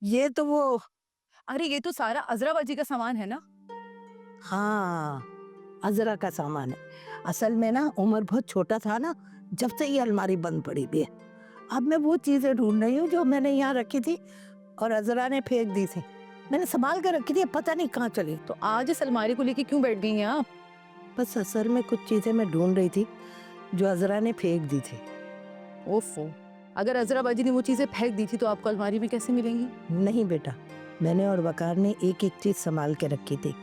ये तो वो। अरे ये तो सारा अजरा बाजी का सामान है ना। हाँ, अजरा का सामान है। असल में ना उमर बहुत छोटा था ना, जब से ये अलमारी बंद पड़ी हुई है। अब मैं वो चीजें ढूंढ रही हूँ जो मैंने यहाँ रखी थी और अजरा ने फेंक दी थी। मैंने संभाल कर रखी थी, पता नहीं कहाँ चली। तो आज इस अलमारी को लेके क्यों बैठ गई हैं आप? बस असल में कुछ चीजें मैं ढूंढ रही थी जो अजरा ने फेंक दी थी। ओफो, अगर अजरा बाजी ने वो चीजें फेंक दी थी तो आपको अलमारी में कैसे मिलेंगी? नहीं बेटा, मैंने और वकार ने एक एक चीज संभाल के रखी थी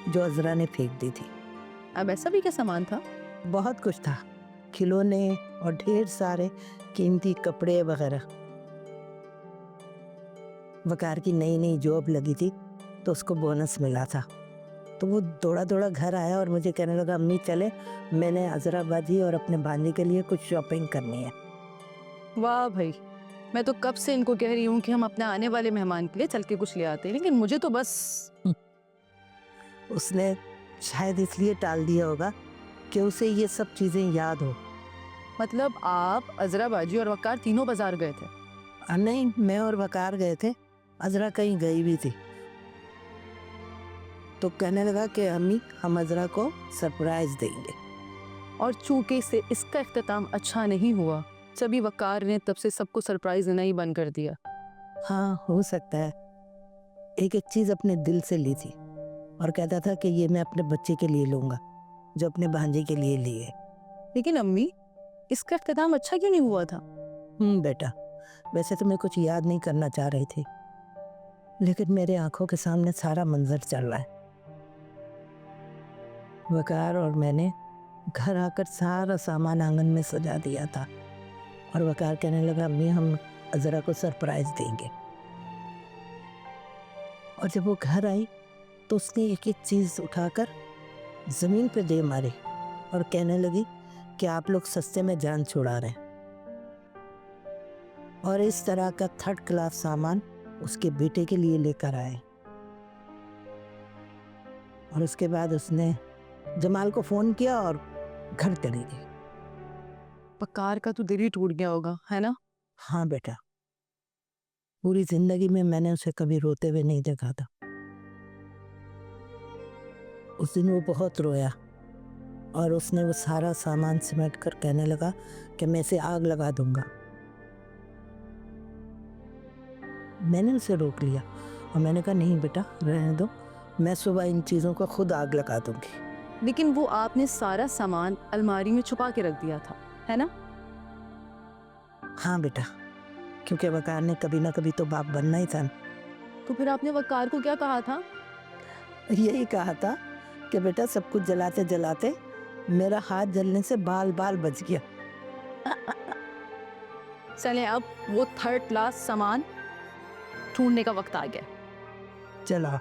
जो अजरा ने फेंक दी थी। अब ऐसा भी क्या सामान था? बहुत कुछ था, खिलौने और ढेर सारे कीमती कपड़े वगैरह। वकार की नई नई जॉब लगी थी तो उसको बोनस मिला था, तो वो दौड़ा दौड़ा घर आया और मुझे कहने लगा अम्मी चले, मैंने अजरा बाजी और अपने भांजे के लिए कुछ शॉपिंग करनी है। वाह भाई, मैं तो कब से इनको कह रही हूँ कि हम अपने आने वाले मेहमान के लिए चल के कुछ ले आते हैं, लेकिन मुझे तो बस। उसने शायद इसलिए टाल दिया होगा कि उसे ये सब चीजें याद हो। मतलब आप अजरा बाजी और वकार तीनों बाजार गए थे? नहीं, मैं और वकार गए थे, अजरा कहीं गई भी थी। तो कहने लगा कि अम्मी हम अजरा को सरप्राइज देंगे। और चूंकि से इसका इख्तिताम अच्छा नहीं हुआ, सभी वकार ने तब से सबको सरप्राइज देना ही बंद कर दिया। हाँ हो सकता है, एक एक चीज अपने दिल से ली थी और कहता था कि ये मैं अपने बच्चे के लिए लूंगा जो अपने भांजे के लिए लिए। लेकिन अम्मी, इसका इख्तिताम अच्छा क्यों नहीं हुआ था? बेटा, वैसे तो मैं कुछ याद नहीं करना चाह रही थी, लेकिन मेरे आंखों के सामने सारा मंजर चल रहा है। वकार और मैंने घर आकर सारा सामान आंगन में सजा दिया था और वकार कहने लगा अम्मी हम अजरा को सरप्राइज देंगे। और जब वो घर आई तो उसने एक एक चीज उठाकर जमीन पे दे मारी और कहने लगी कि आप लोग सस्ते में जान छुड़ा रहे हैं। और इस तरह का थर्ड क्लास सामान उसके बेटे के लिए लेकर आए। और उसके बाद उसने जमाल को फोन किया और घर चली गई। वकार का तो दिल ही टूट गया होगा, है ना? हाँ बेटा, पूरी जिंदगी में मैंने उसे कभी रोते हुए नहीं देखा था। उस दिन वो बहुत रोया और उसने वो सारा सामान सिमट कर कहने लगा कि मैं इसे आग लगा दूंगा। मैंने उसे रोक लिया और मैंने कहा नहीं बेटा रहने दो, मैं सुबह इन चीज़ों को खुद आग लगा दूंगी। लेकिन वो आपने सारा सामान अलमारी में छुपा के रख दिया था, है ना? हाँ बेटा, क्योंकि वकार ने कभी ना कभी तो बाप बनना ही था। तो फिर आपने वकार को क्या कहा था? यही कहा था कि बेटा सब कुछ जलाते जलाते मेरा हाथ जलने से बाल बाल बच गया। चले, अब वो थर्ड क्लास सामान ढूंढने का वक्त आ गया। चला।